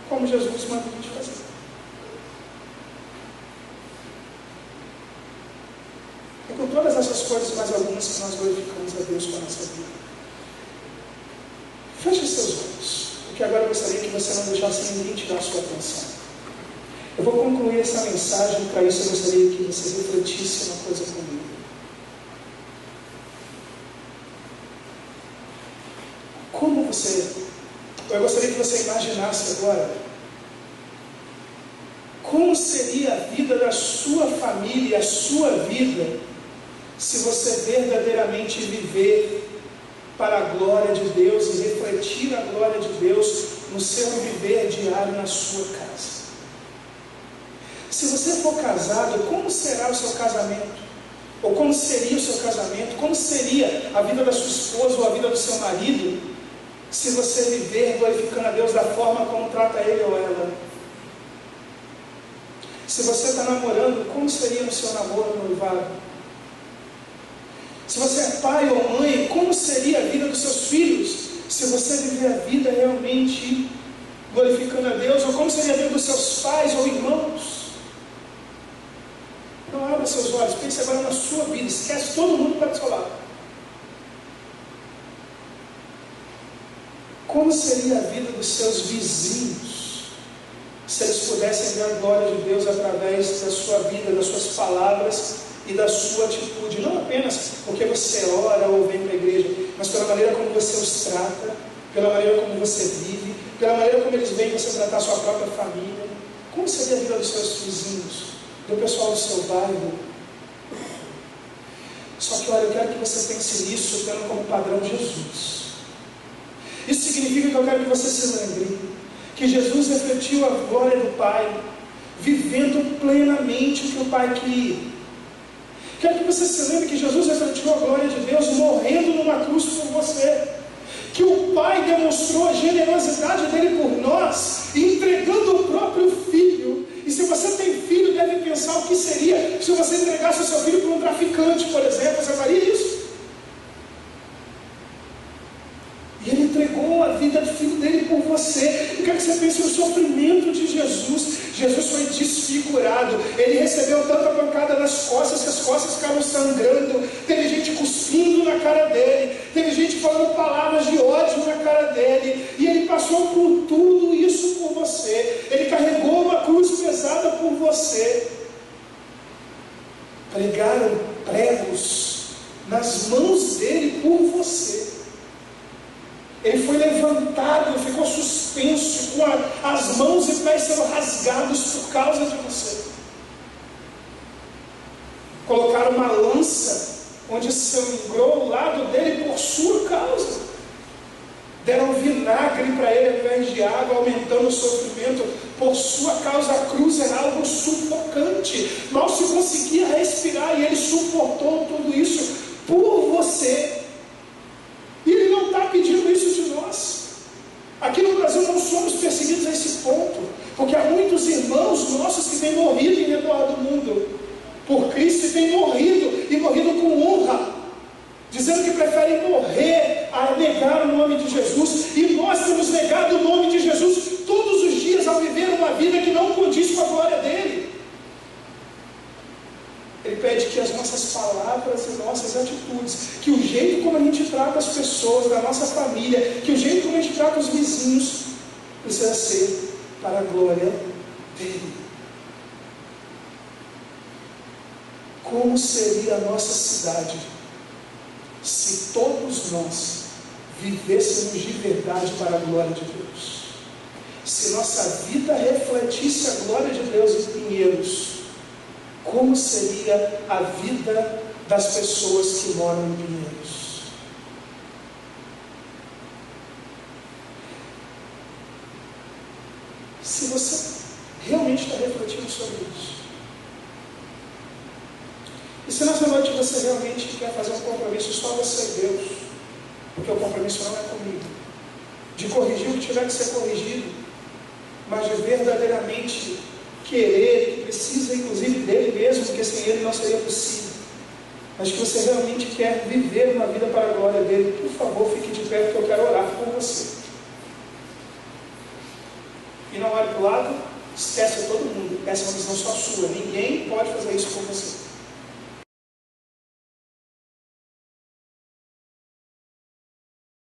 como Jesus manda a gente fazer. E com todas essas coisas, mais algumas que nós glorificamos a Deus com a nossa vida. Feche seus olhos, porque agora eu gostaria que você não deixasse ninguém tirar a sua atenção. Eu vou concluir essa mensagem, para isso eu gostaria que você refletisse uma coisa comigo. Como eu gostaria que você imaginasse agora, como seria a vida da sua família, a sua vida, se você verdadeiramente viver para a glória de Deus e refletir a glória de Deus no seu viver diário na sua casa. Se você for casado, como será o seu casamento? Ou como seria o seu casamento? Como seria a vida da sua esposa ou a vida do seu marido, se você viver glorificando a Deus da forma como trata ele ou ela? Se você está namorando, como seria no seu namoro, no noivado? Se você é pai ou mãe, como seria a vida dos seus filhos, se você viver a vida realmente glorificando a Deus? Ou como seria a vida dos seus pais ou irmãos? Não abra seus olhos, pense agora na sua vida, esquece todo mundo que está do seu lado. Como seria a vida dos seus vizinhos, se eles pudessem ver a glória de Deus através da sua vida, das suas palavras e da sua atitude? Não apenas porque você ora ou vem para a igreja, mas pela maneira como você os trata, pela maneira como você vive, pela maneira como eles veem você tratar a sua própria família. Como seria a vida dos seus vizinhos, do pessoal do seu bairro? Só que olha, eu quero que você pense nisso tendo como padrão Jesus. Isso significa que eu quero que você se lembre que Jesus refletiu a glória do Pai, vivendo plenamente o que o Pai queria. Quero que você se lembre que Jesus refletiu a glória de Deus morrendo numa cruz por você. Que o Pai demonstrou a generosidade dele por nós, entregando o próprio Filho. E se você tem filho, deve pensar o que seria se você entregasse o seu filho para um traficante, por exemplo. Você faria isso? E ele entregou a vida do filho dele por você. Eu quero que você pense no sofrimento de Jesus. Jesus foi desfigurado. Ele recebeu tanta pancada nas costas que as costas ficaram sangrando. Teve gente cuspindo na cara dele. Teve gente falando palavras de ódio na cara dele. E ele passou por tudo isso por você. Ele carregou uma cruz pesada por você. Pregaram pregos nas mãos dele por você. Ele foi levantado, ficou suspenso, com as mãos e pés sendo rasgados por causa de você. Colocaram uma lança onde sangrou o lado dele por sua causa. Deram vinagre para ele ao invés de água, aumentando o sofrimento. Por sua causa, a cruz era algo sufocante. Mal se conseguia respirar e ele suportou tudo isso por você. E ele não está pedindo isso de nós. Aqui no Brasil não somos perseguidos a esse ponto, porque há muitos irmãos nossos que têm morrido em redor do mundo por Cristo e têm morrido, e morrido com honra, dizendo que preferem morrer a negar o nome de Jesus. E nós temos negado o nome de Jesus todos os dias ao viver uma vida que não condiz com a glória dele. Ele pede que as nossas palavras e nossas atitudes, que o jeito como a gente trata as pessoas da nossa família, que o jeito como a gente trata os vizinhos, precisa ser para a glória dele. Como seria a nossa cidade se todos nós vivêssemos de verdade para a glória de Deus? Se nossa vida refletisse a glória de Deus em Pinheiros, como seria a vida das pessoas que moram em Pinheiros? Se você realmente está refletindo sobre isso, e se nessa noite você realmente quer fazer um compromisso só você e Deus, porque o compromisso não é comigo, de corrigir o que tiver que ser corrigido, mas de verdadeiramente querer, que precisa inclusive dele mesmo, porque sem ele não seria possível, mas que você realmente quer viver uma vida para a glória dele, por favor, fique de pé, porque eu quero orar por você. E não olhe para o lado, esquece todo mundo, essa é uma visão só sua, ninguém pode fazer isso por você.